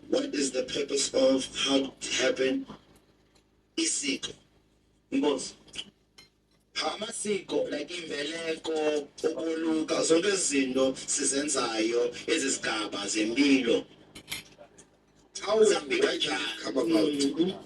What is the purpose of how it happened? iSiko. Boss. Amasiko like imbeleko, ukuluka, zonke izinto sizenzayo ezisigaba zempilo. How will it come about?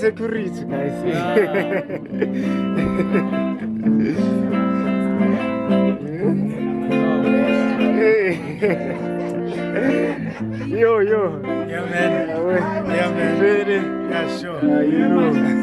security, guys. Yo. Yeah, man. Yeah, man. Really? Yeah, sure. You know.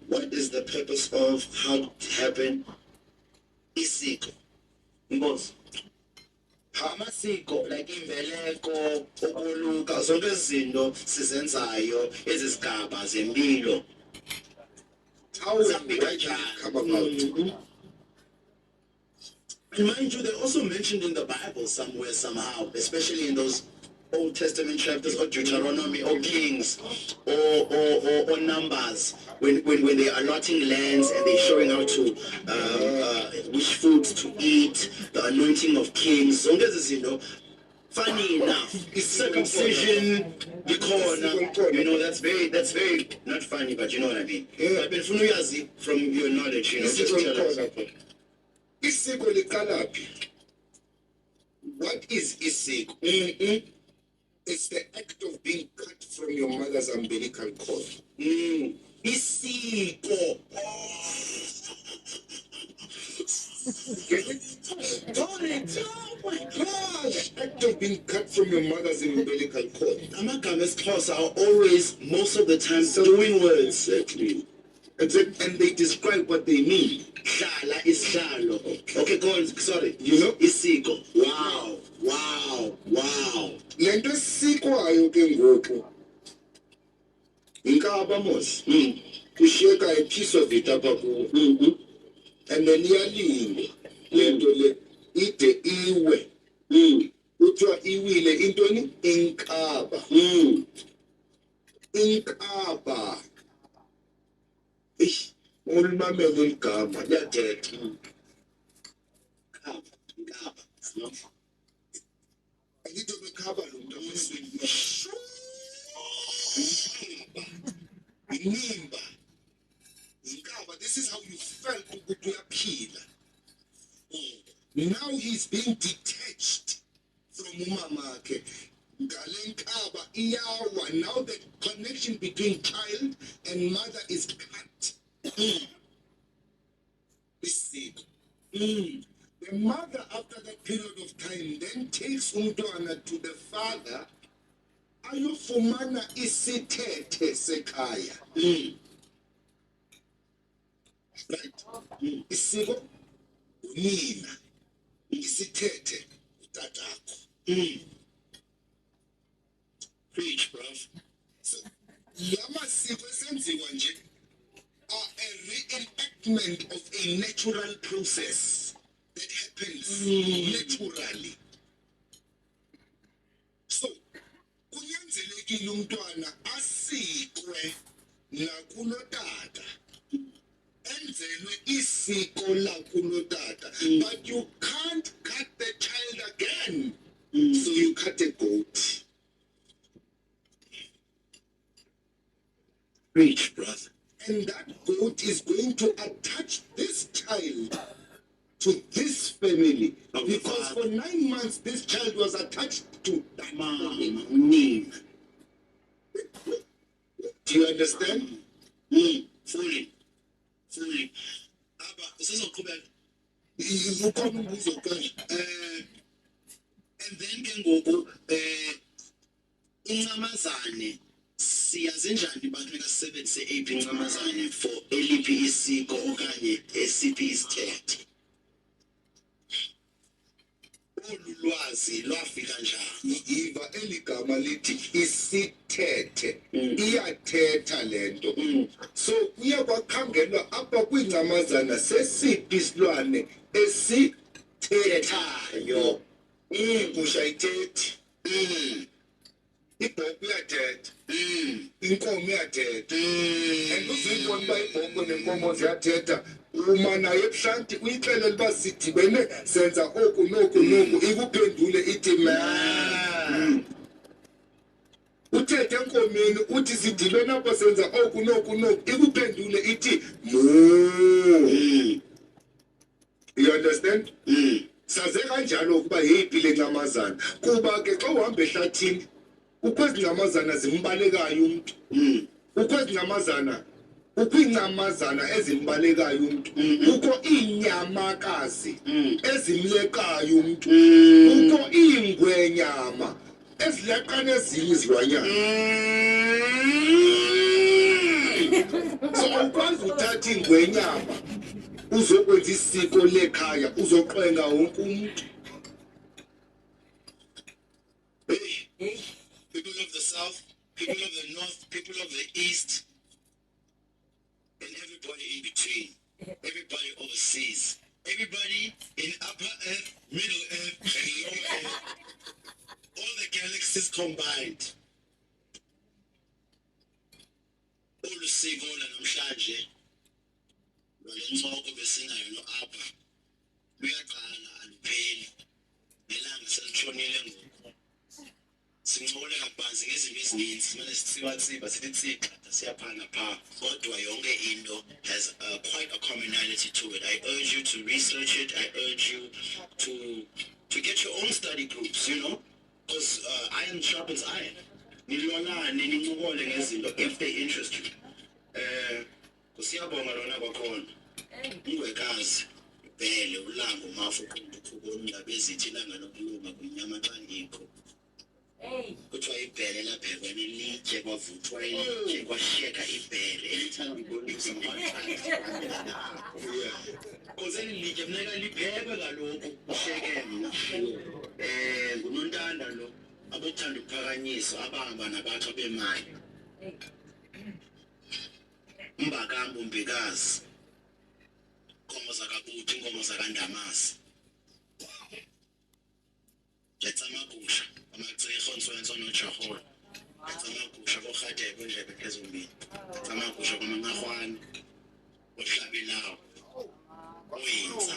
What is the purpose of how it happened? iSiko. Boss. Amasiko like imbeleko, ukuluka, zonke izinto sizenzayo ezizigaba zempilo. How does that come about? And mind you, they're also mentioned in the Bible somewhere, somehow, especially in those Old Testament chapters, or Deuteronomy, or Kings, or Numbers, when they're allotting lands and they're showing how to which foods to eat, the anointing of kings. So funny enough, it's circumcision, that's very not funny, but you know what I mean. Yeah. But from your knowledge, just tell us. iSiko liqalaphi? What is iSiko? It's the act of being cut from your mother's umbilical cord. iSiko. Poetic. Oh my gosh. Act of being cut from your mother's umbilical cord. Amagama Xhosa are always, most of the time, doing words. Exactly. And they describe what they mean. Hlala isihlalo. Okay, go on. Sorry. You know? iSiko. Wow. Lento esikwayo ke ngoku. Inkaba mos. Kushiyeka a piece of it apha kuwo. And then iyalingwa. Lento le ide iwe. Kuthiwa iwile intoni? Inkaba. Inkaba. Ulimamele igama liyathetha. Inkaba. Angithi bekhaba lo muntu amesweni. Inimba. Inkaba, this is how you felt ukuthi uyaphila. Now he's being detached from umamakhe. Ngale nkaba iyawa. Now the connection between child and mother is cut. iSiko. The mother, after that period of time, then takes umntwana to the father. Ayofumana isithethe sekhaya. Right? iSiko unina. Isithethe utatakho. Preach, bruv. So, yamasiko esenziwa nje are a reenactment of a natural process that happens naturally. So, kunyanzelekile umntwana asikwe nakulotata. Enzelwe iSiko lakulotata. But you can't cut the child again. So you cut a goat. Preach, brother. And that goat is going to attach this child to this family. Because for 9 months, this child was attached to that family. Do you understand? Fully. Abba, this is a and then can go incamazane siyazi njani bantu bekasebenzise aphi incamazane for eliphi iSiko okanye esiphi isithethe. Ulwazi lwafika njani? Iva eligama lithi isithethe iyathetha lento. So kuya kwakhangelwa apha kwincamazana sesiphi isilwane esithethayo. Igusha ithethi. Ibhokhwe iyathetha. Inkomo iyathetha. And uzuyibona uba ibhokhwe nenkomo ziyathetha. Uma naye ebuhlanti uyixelele uba sidibene senza oku noku ikuphendule ithi ma. Uthethe enkomeni uthi sidibene apho senza oku noku ikuphendule ithi mu. You understand? Saze kanjalo ukuba yeyiphi le ncamazana kuba ke xa uhamba ehlathini ukwezi ncamazana zimbalekayo umuntu. Ukwezi ncamazana ukwincamazana ezimbalekayo umuntu. Ukho iinyamakazi ezimlekayo umuntu. Ukho iingwenyama ezileqa nezinye izilwanyana. So awukwazi uthatha ingwenyama uzokwenza iSiko lekhaya uzoqwenga wonke umuntu. People of the south, people of the north, people of the east, and everybody in between, everybody overseas, everybody in upper earth, middle earth, and lower earth, all the galaxies combined. Ulusiko lanamhlanje lwalencoko besinayo no-Abba luyaqala alupheli nelanga selitshonile ngoku. Sincole kabanzi ngezinto ezininzi kumele sitsibatsiba sithi tsixa siyaphana phaa kodwa yonke into has quite a commonality to it. I urge you to research it. I urge you to get your own study groups, you know, because iron sharpens iron. Nilolane nincokole ngezinto if they interest you. Kusiyabonga lona kwakhona ungwekazi bhele ulango mafu ukubona bezithi langa lokulunga kunyama xangikho kuthiwa ibhele laphekwa nelitye kwavuthwa ilitye kwashiyeka ibhele elithanda ibonisa koze lilitye funeka liphekwe kaloku kushiyeke mna ngunontanda lo abokuthanda ukuphakanyiswa abahamba nabatsha bemali Mbakamba umbikazi Inkomo zakabuthi inkomo zakandamasi Letsamagusha amagcirho nswenso noJaholo Letsamagusha bokhadebe ndlebe phezumbini Letsamagusha kwamanqahwane ohlabilawo oyinza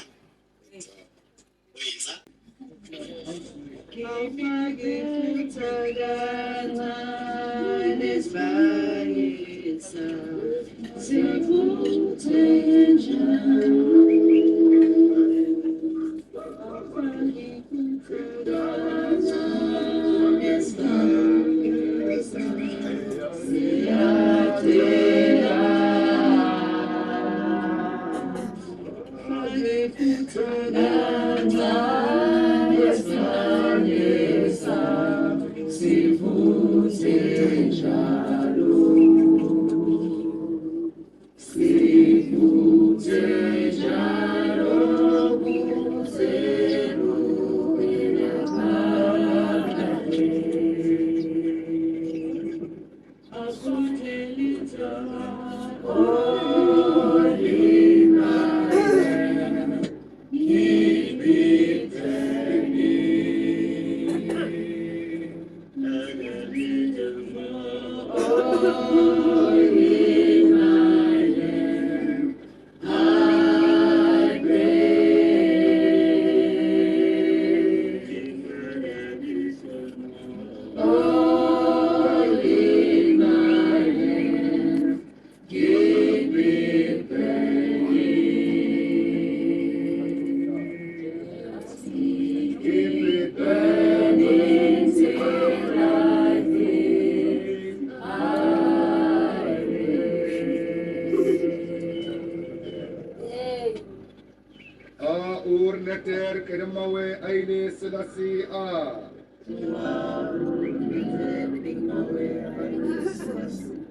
Haile Selassie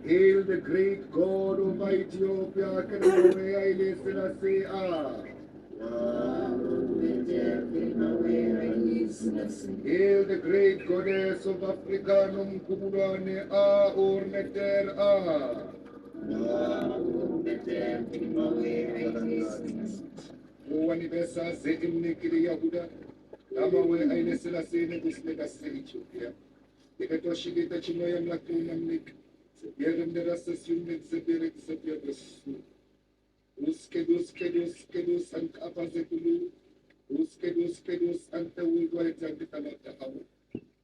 Hail the great God of Ethiopia, Haile Selassie Hail the great goddess of Africa, Numkumulane Orneter Wanibesa Zetimnikiri Yahuda, Amawe Haile Selassie Nebusnegas Ethiopia. Ikatoshigita Chinoyam Lakunamnik, Yerenderasus Unit Zebirik Zebiagus. Uskedus and Kapazekulu, Uskedus and the Woodwhite and the Kalatahamu,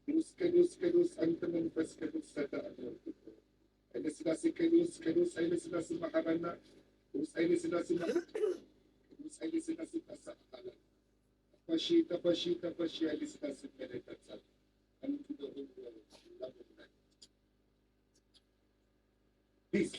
Uskedus and the Manifeskedus Seta and the Selassie Kedus, Haile Selassie Maharana, Haile Selassie Haile Selassie Pasakala, Pashita, Haile Selassie Peretata, and to the whole world. Peace.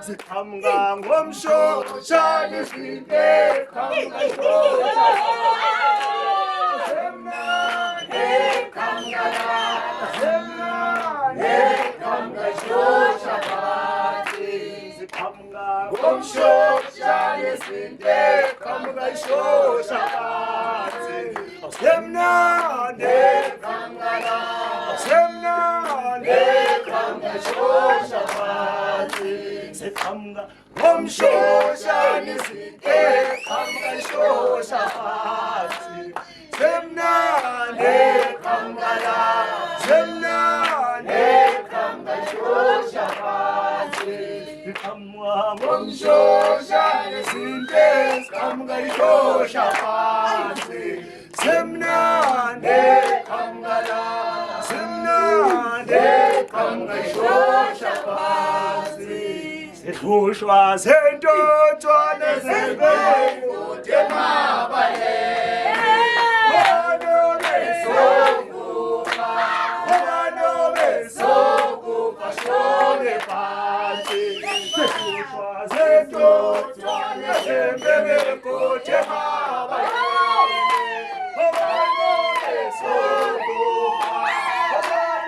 Siqhamuka ngomshoshana isinde qhamuka ishosha semnane qhamuka la semnane qhamuka ishosha phansi siqhamuka ngomshoshana isinde qhamuka ishosha phansi semnane qhamuka la semnane qhamuka ishosha phansi siqhamuka ngomshoshana isinde qhamuka ishosha phansi semnane qhamuka la semnane qhamuka ishosha phansi siqhamuka ngomshoshana isinde qhamuka ishosha phansi semnane qhamuka la semnane qhamuka ishosha phansi Sihlushwa zentontwana zebekude mabale Obano besokufa shone phansi Sihlushwa zentontwana zebekude mabale Obano besokufa shone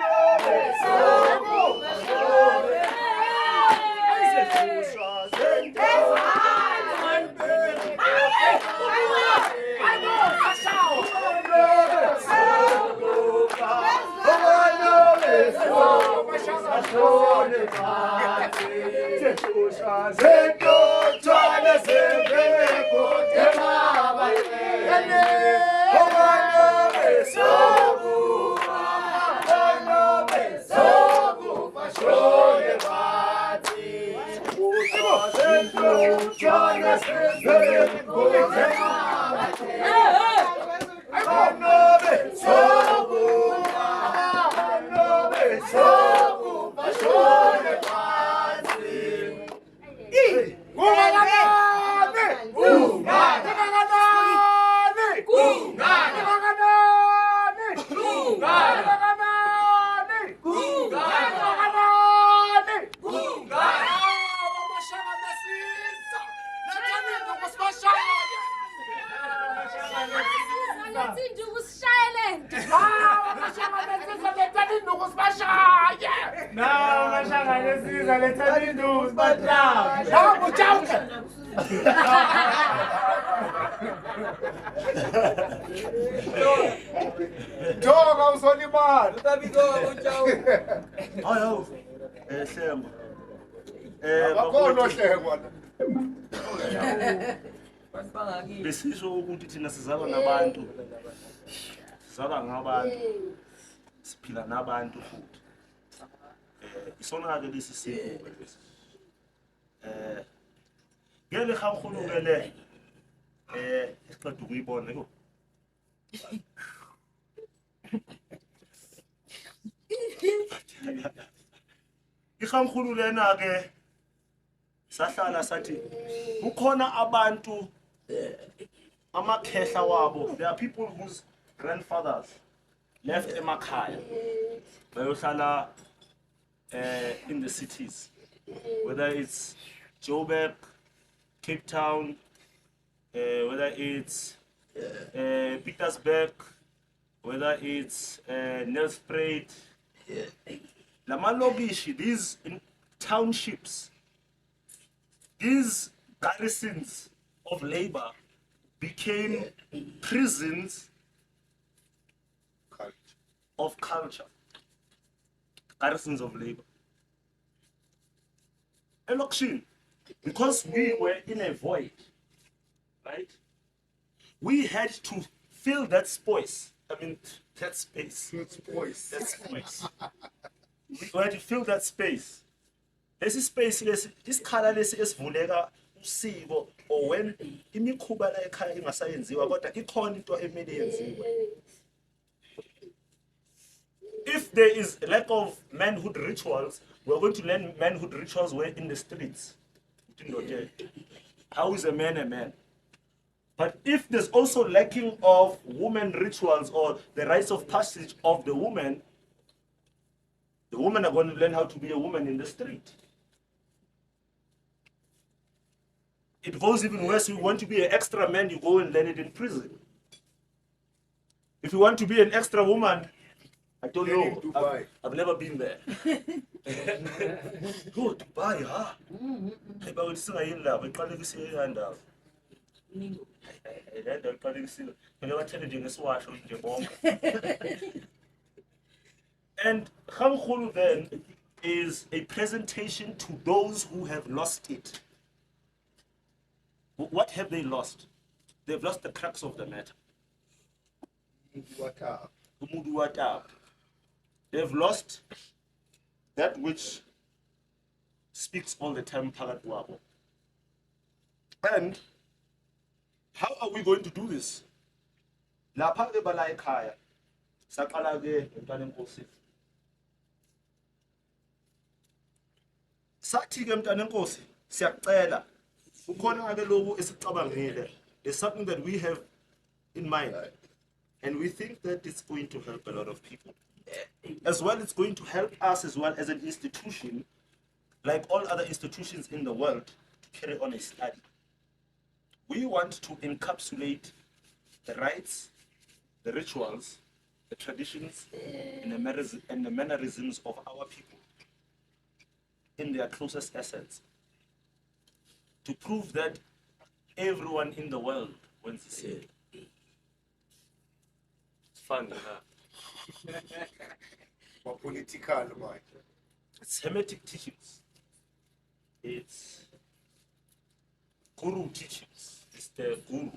Besisho ukuthi thina sizalwa nabantu sizalwa ngabantu siphila nabantu futhi isona ke lesi siko lesi ngele khawkhulu ngele siqeda ukuyibona yho ikhamkhulu lena ke sahlala sathi kukhona abantu amakhehla wabo. There are people whose grandfathers left emakhaya bayohlala in the cities, whether it's Joburg, Cape Town, whether it's Pietersburg, whether it's Nelspruit, Lamalogishi, these townships, these garrisons of labor became prisons of culture. Garrisons of labor. Election, because we were in a void, right? We had to fill that space. That space. That space. We had to fill that space. This space, this color, this is vulega usiko, or when imikhuba la ekhaya ingasayenziwa kodwa ikhona into emele yenziwe. If there is a lack of manhood rituals, we're going to learn manhood rituals where in the streets. How is a man a man? But if there's also lacking of woman rituals or the rites of passage of the woman are going to learn how to be a woman in the street. It goes even worse. You want to be an extra man, you go and learn it in prison. If you want to be an extra woman, I don't Learn in know. Dubai. I've never been there. Go Dubai, huh? Hey, but it's still in love. It's probably still in love. And Khamkhulu then is a presentation to those who have lost it. What have they lost? They've lost the crux of the matter. They've lost that which speaks all the time. And how are we going to do this? Lapha ke bala ekhaya saqala ke umntwana enkosi. Sathi ke mntwana enkosi siyacela ukhona ke lokhu esicabangile. There's something that we have in mind and we think that it's going to help a lot of people. As well, it's going to help us as well as an institution, like all other institutions in the world, to carry on a study. We want to encapsulate the rites, the rituals, the traditions, and the mannerisms of our people in their closest essence, to prove that everyone in the world wants to say it. It's fun, huh? Political, man. It's Hermetic teachings. It's Guru teachings. It's the Guru.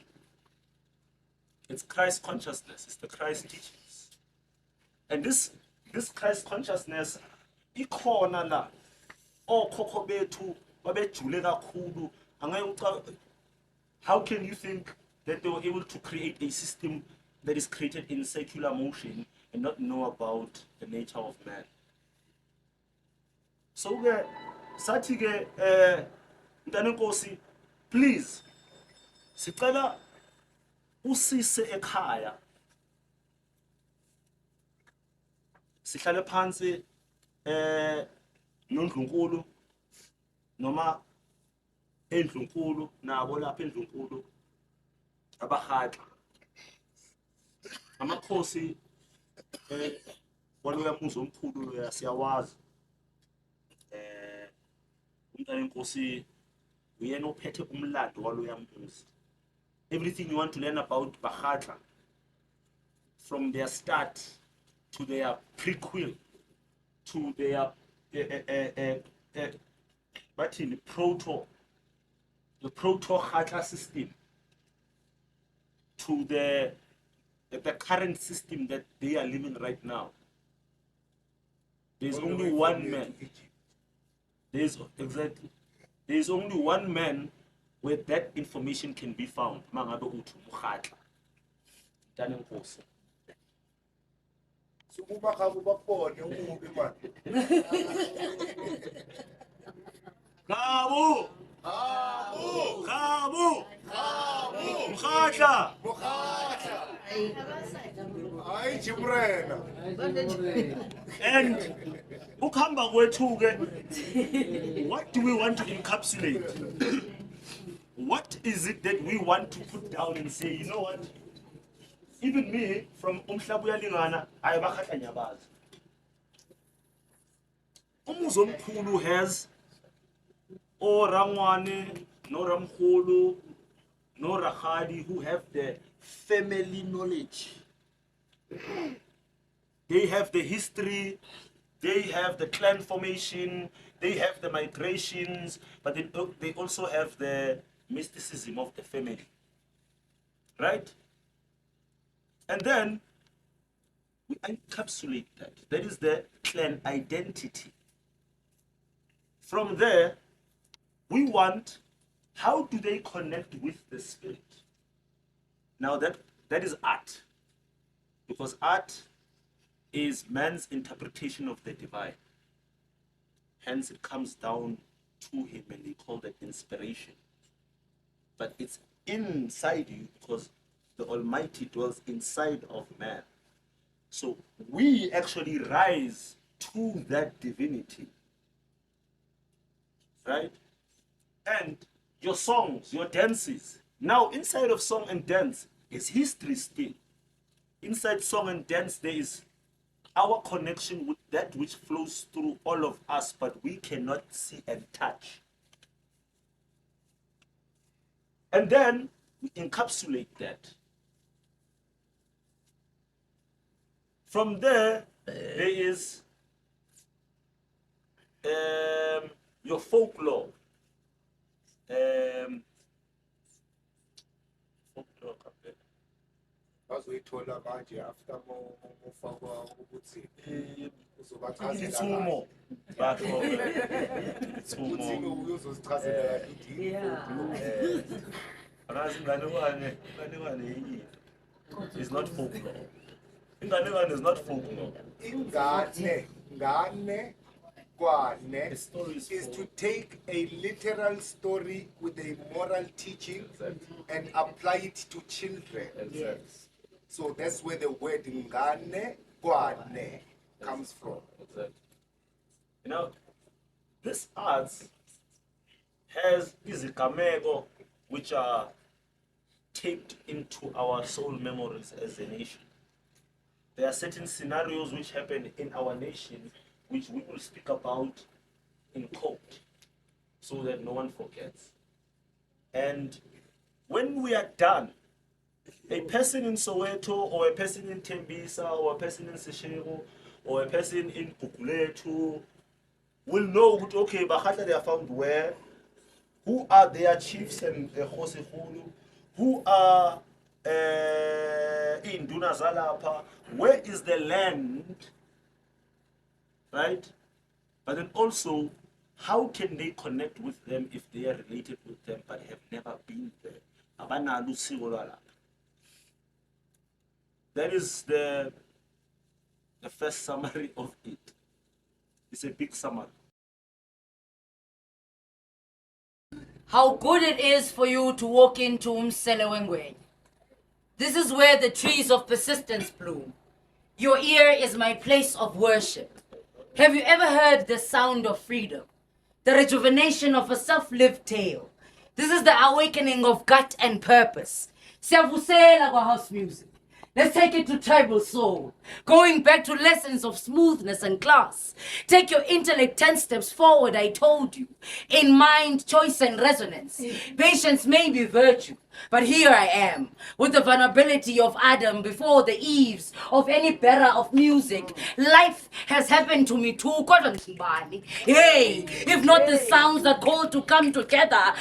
It's Christ consciousness. It's the Christ teachings. And this Christ consciousness, ikhona la. Okhokho bethu babejule kakhulu. How can you think that they were able to create a system that is created in circular motion and not know about the nature of man? So sathi ke mntana enkosi, please sicela usise ekhaya sihlale phansi noNdlunkulu noma eNdlunkulu nabo lapha eNdlunkulu abahaxa amakhosi waloya muzi omkhulu siyawazi umntana enkosi uyena ophethe umlando waloya muzi. Everything you want to learn about Bakhatla, from their start to their prequel to their the proto-Khatla system to the current system that they are living right now. There's only one man. There's only one man where that information can be found. Mangabe uthi uMkhatla. Mntana enkosi. Sukuba khabu bakhona umubi man. Khabu! Mkhatla! Hayi Jimrena. And ukuhamba kwethu ke, what do we want to encapsulate? What is it that we want to put down and say, you know what? Even me, from umhlabu uyalingana, ayabakhatla nyabazi. Umuzi omkhulu has Rangwane, no Ramkhulu, no Rakhadi, who have the family knowledge. They have the history, they have the clan formation, they have the migrations, but they also have the mysticism of the family. Right? And then we encapsulate that. That is the clan identity. From there, we want, how do they connect with the spirit? Now that is art. Because art is man's interpretation of the divine. Hence it comes down to him and they call that inspiration. But it's inside you because the Almighty dwells inside of man. So we actually rise to that divinity. Right? And your songs, your dances. Now, inside of song and dance is history still. Inside song and dance, there is our connection with that which flows through all of us, but we cannot see and touch. And then we encapsulate that. From there, there is your folklore. Bazoyithola manje after mofakwa ukuthi uzobachazela Itsumo. Itsumo uyozosichazela ukuthi It's not folklore. Inganekwane is not folklore. Ingane kwane The story is is to take a literal story with a moral teaching and apply it to children. So that's where the word ngane kwane comes from. Exactly. You know, this art has izigameko which are taped into our soul memories as a nation. There are certain scenarios which happen in our nation which we will speak about in court so that no one forgets. And when we are done, a person in Soweto or a person in Tembisa or a person in Seshego or a person in Kukuletu will know, okay, Bahata they are found where, who are their chiefs and the Hosehulu, who are in Dunazalapa, where is the land, right? But then also, how can they connect with them if they are related with them but have never been there? That is the first summary of it. It's a big summary. How good it is for you to walk into Umselewengwe. This is where the trees of persistence bloom. Your ear is my place of worship. Have you ever heard the sound of freedom? The rejuvenation of a self-lived tale. This is the awakening of gut and purpose. Siyavusela kwa house music. Let's take it to tribal soul. Going back to lessons of smoothness and class. Take your intellect 10 steps forward, I told you. In mind, choice, and resonance. Patience may be virtue, but here I am, with the vulnerability of Adam before the eaves of any bearer of music. Life has happened to me too. Hey, if not the sounds that call to come together,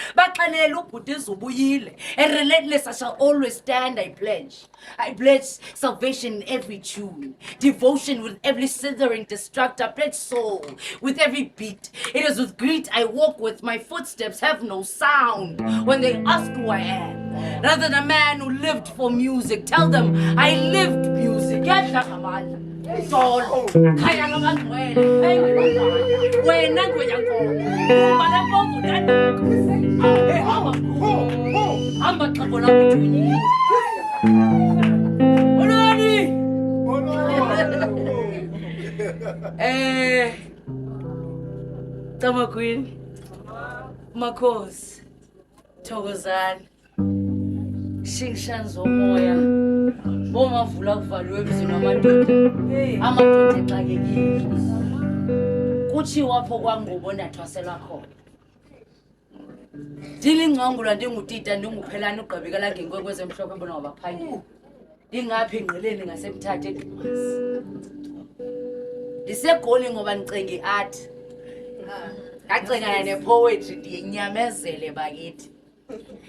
and relentless I shall always stand, I pledge. I pledge salvation in every tune, devotion with every slithering destruct. I pledge soul with every beat. It is with greed I walk with my footsteps have no sound when they ask who I am. Rather than a man who lived for music, tell them I lived music. Tamakwini, Makos, Togozan, Shingshanzo Moya, Boma Vula Values in Amato Tagagi, Kuchi Wapo Wango Bona Twaselako. Dealing Mangula Dimutita and Dumupelano Kabigala can go with them shopping over Pine. Ding up in the living as a tactic. The same calling of an art. Acting and a poetry, the Nyamezele by it.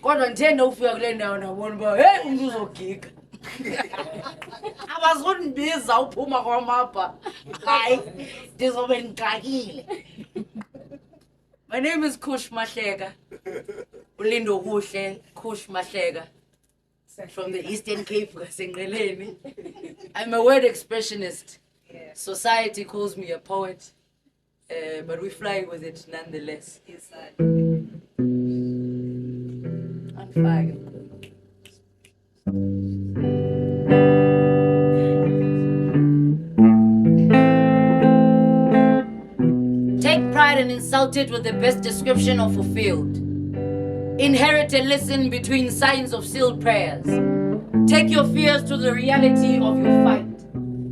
God on 10 of your land down a one boy, hey, kick. I was wouldn't be so Puma or Mappa. I disobeyed Kagil. My name is Kush Mahleka. Ulindo Hushe, Kush Mahleka. From the Eastern Cape, Singalene. I'm a word expressionist. Society calls me a poet. But we fly with it nonetheless. On fire. Take pride and insult it with the best description of fulfilled. Inherit a lesson between signs of sealed prayers. Take your fears to the reality of your fight.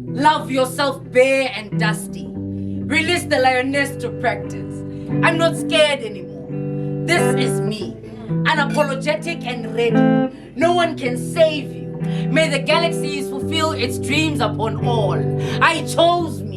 Love yourself bare and dusty. Release the lioness to practice. I'm not scared anymore. This is me, unapologetic and ready. No one can save you. May the galaxies fulfill its dreams upon all. I chose me.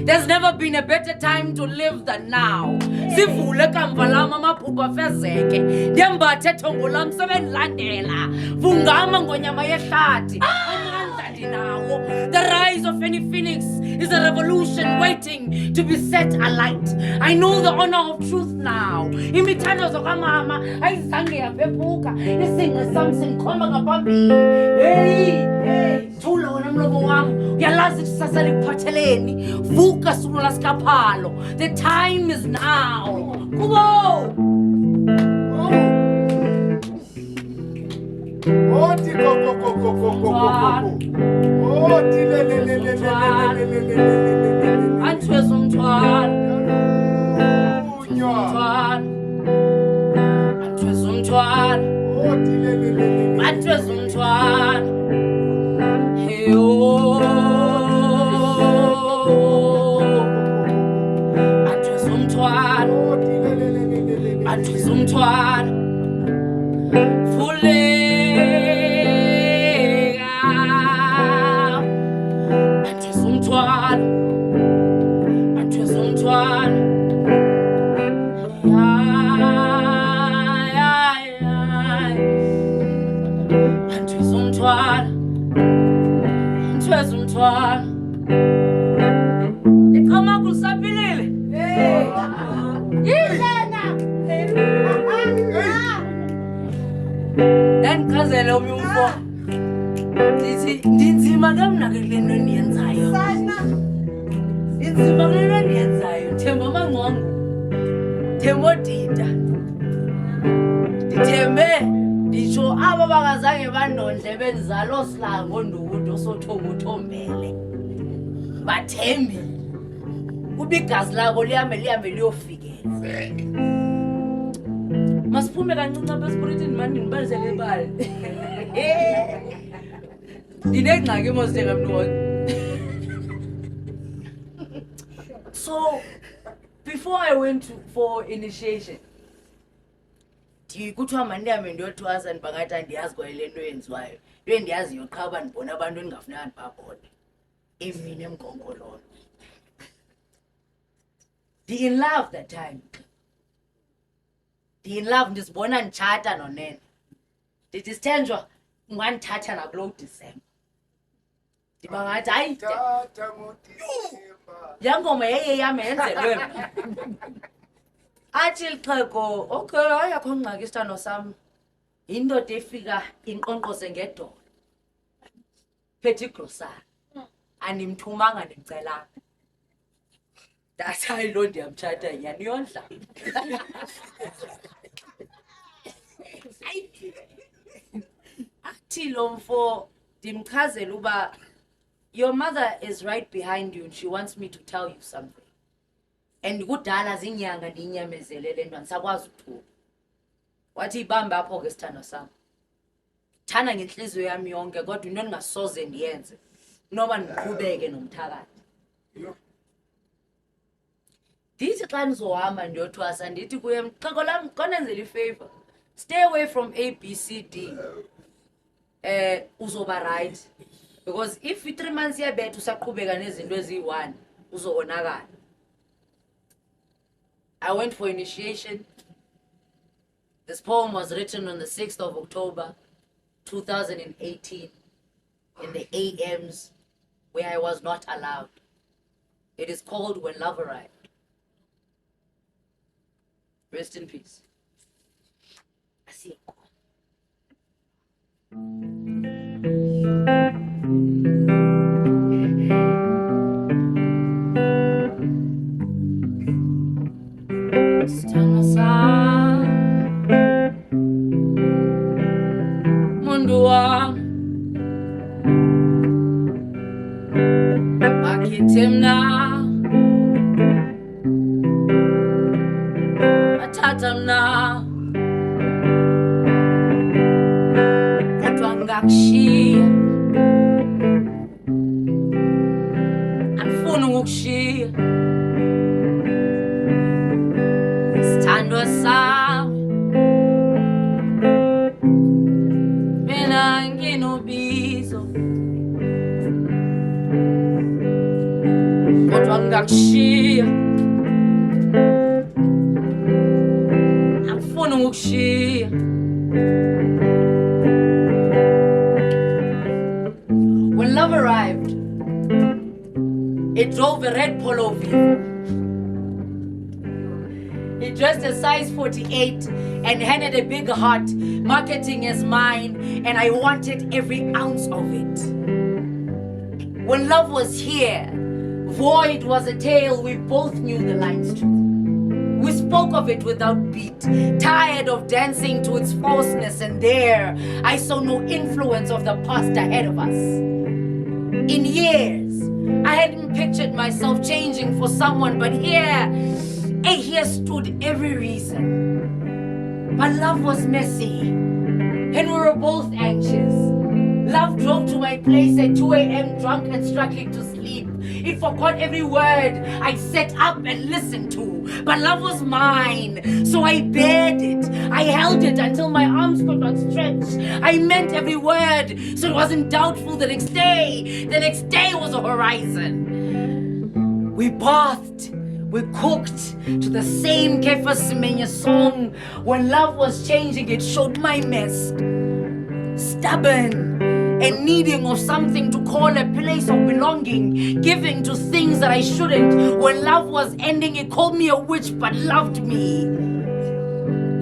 There's never been a better time to live than now. Sivule kamva lami amaphupho afezeke. Ndembathe thongo lami sebendilandela. Vungama ngonyama yehlathi. Amandla ndinawo. The rise of any phoenix is a revolution waiting to be set alight. I know the honor of truth now. Imithandazo kamama ayizange yaphephuka. Isinqe sami sindikhomba ngaphambili. Hey, thula wena mlomo wami. Uyalazi kusasa likuphatheleni. Vuka sula skaphalo. The time is now. Kubo! Oti go. Oti le. Antweza umthwalo. Antweza umthwalo. Oti le. Antweza umthwalo. Hey oh. Antweza umthwalo. Antweza umthwalo. Camagu sapilile. Yilena. Ndandikazela umfo. Ndithi ndinzima kamnakele nto endiyenzayo. Inzima kule nto endiyenzayo. Themba amangqongo. Themba odida. Ndithembe nditsho aba bangazange bandondle benzalo silango ndukudo sothonga uthombele. Bathembi. Kuba igazi labo lihambe liyofikela. Masiphume kancinci apha esiporitini mani ndibalisele imali. Ndinengxaki mos njengamntu wonke. So, before I went for initiation, kuthiwa mandihambe ndiyothwasa ndibangathi andiyazi kwa le nto yenziwayo. Into endiyaziyo qha uba ndibona abantu endingafunanga ndibabone. Emini emgongololo. In love that time. In love ndisibona nditshata nonene. Ndithi sithenjwa ungandithatha nakulo December. Ndibangathi hayi yangoma yeyeyami yenzelwe mna. Athi lixhego, okay, ayakho ngxaki isithando sam. Yindoda efika inqonqose ngedolo. Phethe igrosari. Animthumanga ndimcelanga. That's how I learned ndiyamtshata nyani yondla. Athi lo mfo ndimchazela uba your mother is right behind you and she wants me to tell you something. And kudala zinyanga ndiyinyamezele le nto andisakwazi ukuthula. Wathi ibambe apho ke sithando sam. Thana ngenhliziyo yami yonke kodwa into endingasoze ndiyenze. Noba ndiqhubeke nomthakathi. Ndithi xa ndizohamba ndiyothwasa ndithi kuye mxhego lam konenzela ifavor. Stay away from A, B, C, D. Uzoba right. Because if 3 months yabetha usaqhubeka nezinto eziyi-1 uzobonakala. I went for initiation. This poem was written on the 6th of October, 2018, in the AMs where I was not allowed. It is called When Love Arrived. Rest in peace. iSiko. Sithando sam, mundu wami, bakhethe mna, bathatha mna, ukushiya angifuni ukushiya sithandwa sami mina nginobizo kodwa ngingakushiya angifuni ukukushiya when love arrived it drove a red Polo Vivo. He dressed a size 48 and handed a big heart, marketing as mine, and I wanted every ounce of it. When love was here, void was a tale we both knew the lines to. We spoke of it without beat, tired of dancing to its falseness, and there I saw no influence of the past ahead of us. In years, I hadn't pictured myself changing for someone, but here stood every reason. But love was messy, and we were both anxious. Love drove to my place at 2 a.m. drunk and struggling to sleep. It forgot every word I set up and listened to. But love was mine, so I bared it. I held it until my arms could not stretch. I meant every word, so it wasn't doubtful the next day. The next day was a horizon. We bathed, we cooked to the same Kefa Semenya song. When love was changing, it showed my mess. Stubborn and needing of something to call a place of belonging, giving to things that I shouldn't. When love was ending, it called me a witch but loved me.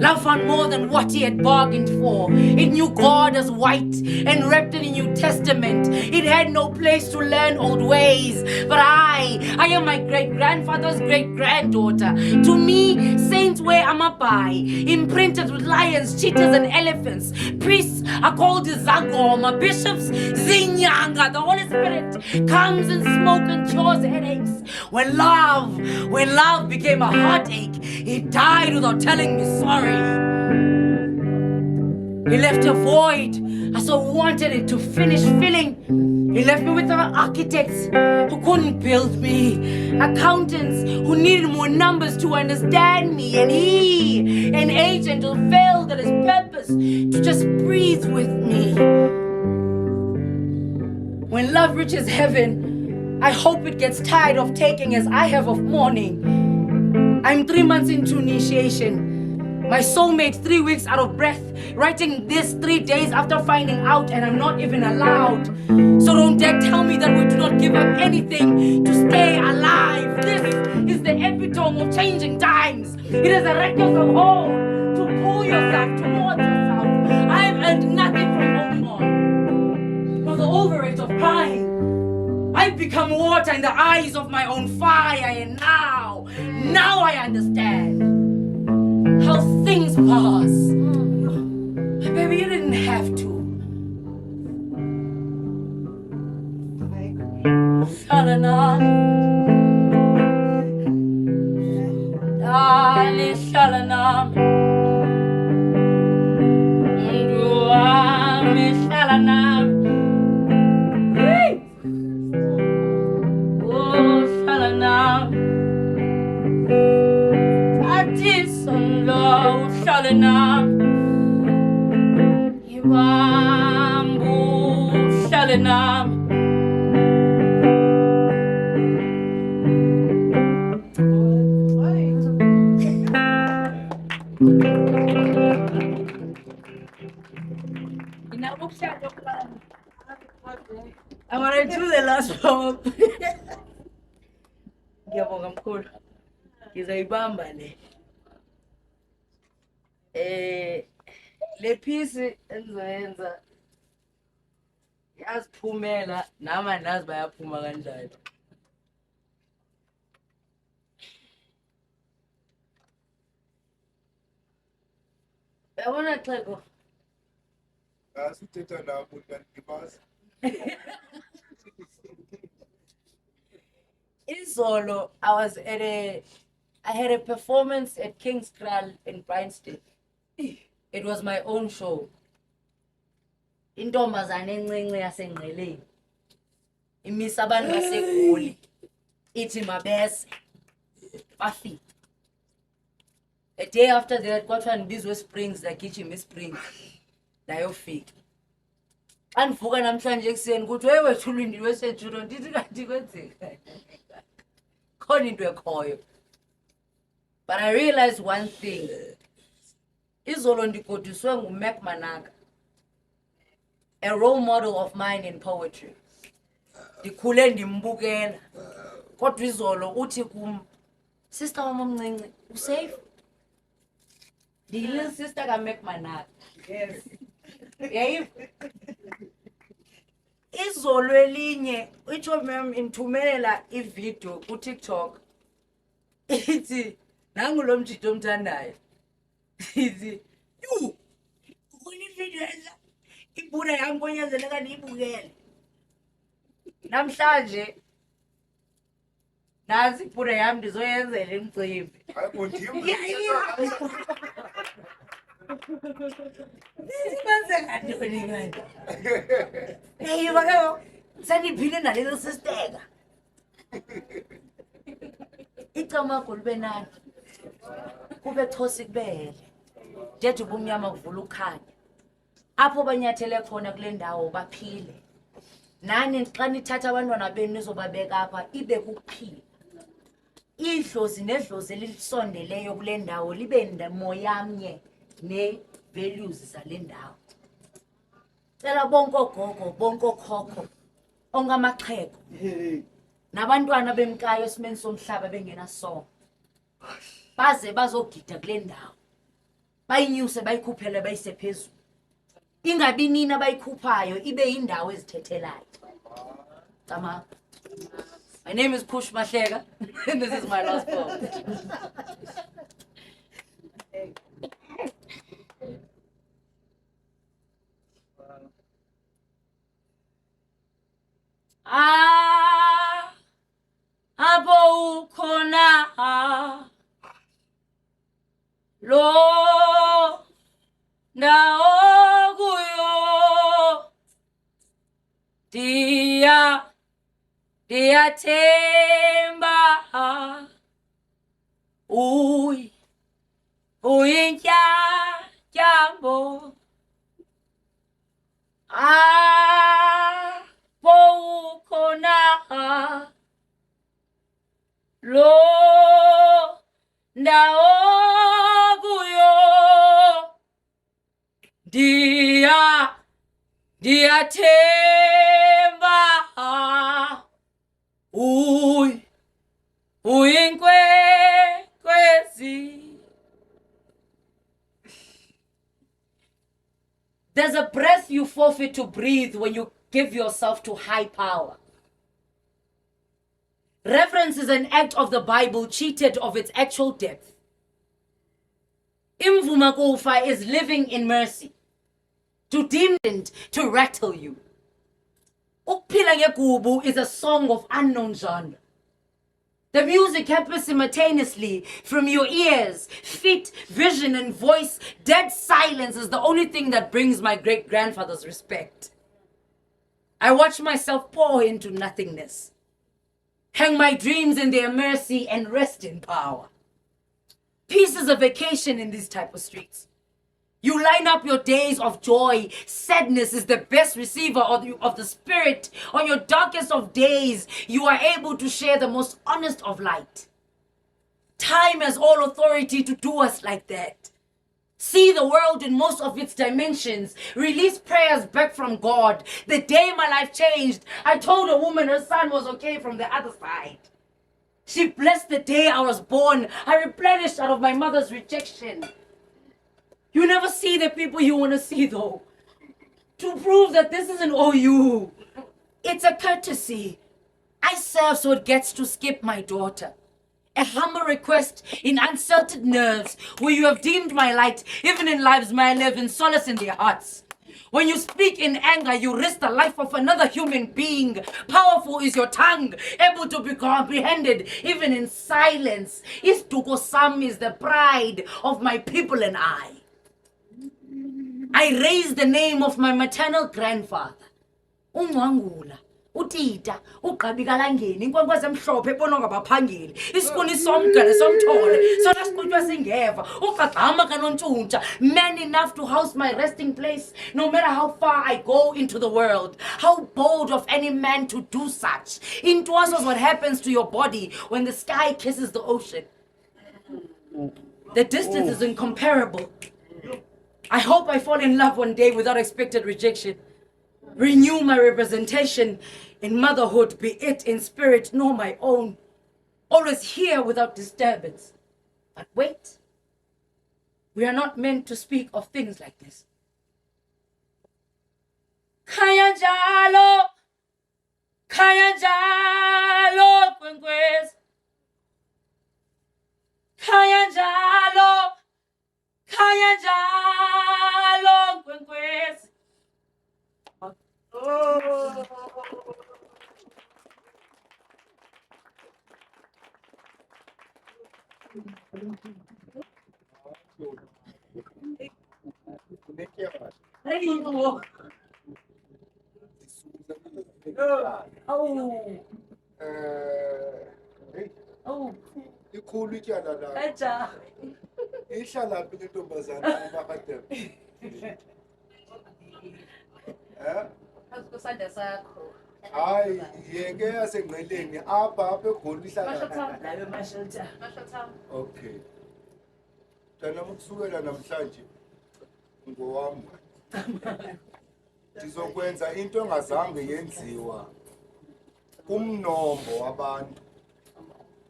Love found more than what he had bargained for. It knew God as white and wrapped in a New Testament. It had no place to learn old ways. But I am my great-grandfather's great-granddaughter. To me, saints wear amabai, imprinted with lions, cheetahs, and elephants. Priests are called Zagoma, bishops Zinyanga. The Holy Spirit comes in smoke and cures headaches. When love became a heartache, it died without telling me sorry. He left a void I so wanted it to finish filling. He left me with architects who couldn't build me, accountants who needed more numbers to understand me, and he, an agent who failed at his purpose to just breathe with me. When love reaches heaven, I hope it gets tired of taking as I have of mourning. I'm 3 months into initiation. My soulmate 3 weeks out of breath, writing this 3 days after finding out, and I'm not even allowed. So don't dare tell me that we do not give up anything to stay alive. This is the epitome of changing times. It is a reckless of hold to pull yourself towards yourself. I've earned nothing from holding on. For the overrate of crying, I've become water in the eyes of my own fire, and now I understand how things pass. Baby, you didn't have to. Shalana, Dali Shalana, Nduami Shalana, oh Shalana, Atisunlo Shalana, Ibambu Shalana. I'm gonna do the last poem. Ngiyabonga mkhulu. Ngizoyibamba le. Le piece engizoyenza yaziphumela nama nazi bayaphuma kanjani. Yabona Xhego. Asithetha nabo kantibazi. Izolo, I had a performance at King's Kral in Bryanston. It was my own show. intombazane encinci yasengqeleni imisa abantu baseGoli ithi mabese bafika. A day after that kwathiwa ndibizwe Springs ndagijima eSprings ndayofika. Xa ndivuka namhlanje ekuseni kuthi hey wethu ulindiwe seJudo ndithi kanti kwenzeka khona into ekhoyo. But I realized one thing. Izolo ndigoduswe nguMac Manaka, a role model of mine in poetry. Ndikhule ndimbukela. Kodwa izolo uthi kum, sister wami omncinci, usafe? Ndiyile sister kaMac Manaka. Yes. Yayiva. Izolo elinye utsho mem inthumelela ivideo ku TikTok. Ithi nangu lo mjito omthandayo. Ithi yu ukuni video eza ibhura yami konyazeleka ndiyibukele. Namhlanje nazi ibhura yami ndizoyenzela imicimbi. Sikwenzeka ntoni manje? Yiba ke sandiphile nalelo sisteka. Icamagu libe nani. Kube thosi kubele. Njethi ubumnyama kuvula ukhanya. Apho banyathele khona kule ndawo baphile. Nani xa nithatha abantwana benu nizobabeka apha ibe kuphila. Idlozi nedlozi elisondeleyo kule ndawo libe moyamnye ne-values zale ndawo. Cela bonke ogogo, bonke okhokho, ongamaxhego. Nabantwana bemkayo esimeni somhlaba bengenasongo. Baze bazogida kule ndawo. Bayinyuse bayikhuphele bayise phezulu. Ingabi nina bayikhuphayo ibe indawo ezithethelayo. Camagu. My name is Kush Mahleka and this is my last poem. Abo ukhona lo ndawo kuyo diyathemba uyintyatyambo apho ukhona lo ndawo kuyo diyathemba uyinkwenkwezi. There's a breath you forfeit to breathe when you give yourself to high power. Reverence is an act of the Bible cheated of its actual depth. Imvuma kufa is living in mercy. To dim and to rattle you. Ukuphila ngegubu is a song of unknown genre. The music happens simultaneously from your ears, feet, vision, and voice. Dead silence is the only thing that brings my great-grandfather's respect. I watch myself pour into nothingness, hang my dreams in their mercy, and rest in power. Peace is a vacation in these type of streets. You line up your days of joy. Sadness is the best receiver of the spirit. On your darkest of days, you are able to share the most honest of light. Time has all authority to do us like that. See the world in most of its dimensions. Release prayers back from God. The day my life changed, I told a woman her son was okay from the other side. She blessed the day I was born. I replenished out of my mother's rejection. You never see the people you want to see, though. To prove that this isn't all you. It's a courtesy. I serve so it gets to skip my daughter. A humble request in uncertain nerves where you have deemed my light, even in lives may I live in solace in their hearts. When you speak in anger, you risk the life of another human being. Powerful is your tongue, able to be comprehended even in silence. Isiduko Sam is the pride of my people and I I raise the name of my maternal grandfather, uNgwangula, uTita, uGqabikalangeni, inkwenkwezi emhlophe ebonwa ngabaphangeli, isikuni somgele somthole, sona siqhutywa singeva, uGqagqama kaNontshuntsha, man enough to house my resting place, no matter how far I go into the world. How bold of any man to do such. Intwaso is what happens to your body when the sky kisses the ocean. The distance is incomparable. I hope I fall in love one day without expected rejection. Renew my representation in motherhood, be it in spirit nor my own. Always here without disturbance. But wait, we are not meant to speak of things like this. Khanya njalo, kwenkwezi. Khanya njalo, kwenkwezi. Ikhulu ityala la. Eja. Ihlala phi le ntombazana bakade. Asikusanda sakho. Hayi, yeke yasengqeleni apha eGoli ihlala. Lawe mashelter. Okay. Tana ukusukela namhlanje ngowami. Ndizokwenza into engazange yenziwa kumnombo wabantu.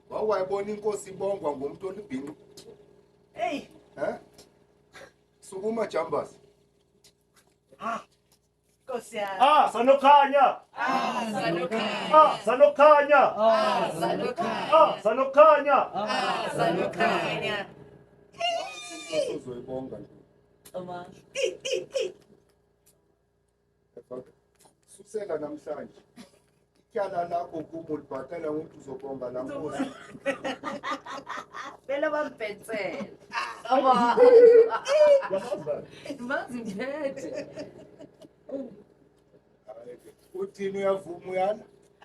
Wawayibona inkosi ibongwa ngomuntu olibhinqa. Hey. Sukuma jambas. Nkosi yami. Sanokhanya. Sanokhanya. Sanokhanya. Sanokhanya. Sanokhanya. Sanokhanya. Inkosi uzoyibonga nje. Oma. Susela namhlanje. Ityala lakho kubo libhatala ngokuthi uzobonga la nkosi. Vele bampensela. Oma. Maziphethe. Uthini uyavuma uyana?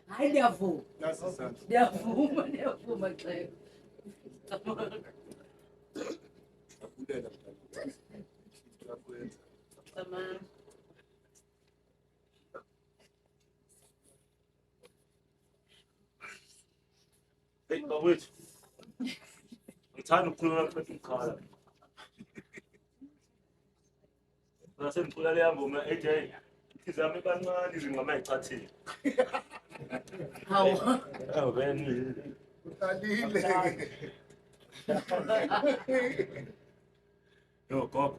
Hayi ndiyavuma. Nasizandla. Ndiyavuma xhego. Abulela mntana. Uyakwenza. Tamam. Hey, wait. Ngithanda ukukhuluma lapha ekhaya. Ngase ngicula le ngoma AJ. Izame kancane izingoma ezicathile. Hawu. Awena. Uqalile. Yo, gogo.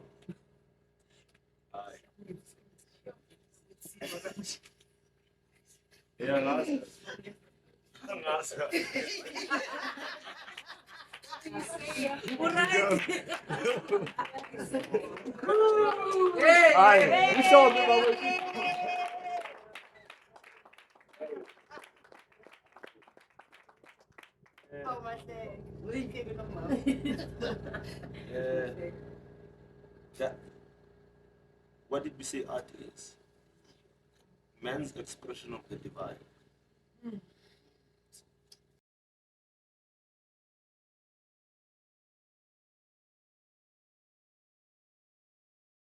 Hayi. Yeah, ngase. Hayi, ishobe bakwethu. Yeah. What did we say art is? Man's expression of the divine.